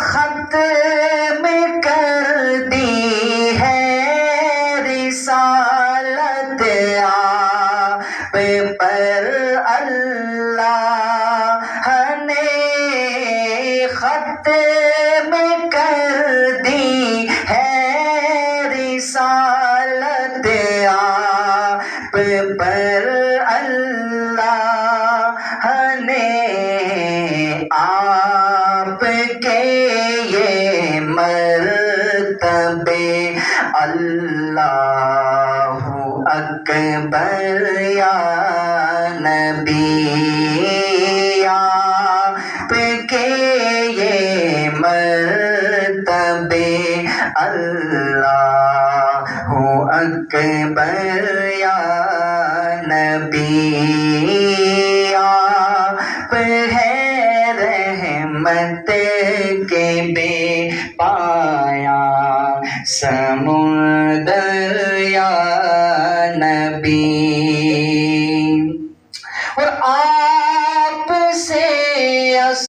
ختم کر دی ہے رسالت آپ پر اللہ نے ختم کر دی ہے رسالت آپ پر اللہ نے آپ کے یہ مرتبے اللہ اکبر یا نبی آپ کے یہ مرتبے اللہ اکبر یا نبی آپ ہے رحمت کے بے پایا سمندر یا نبی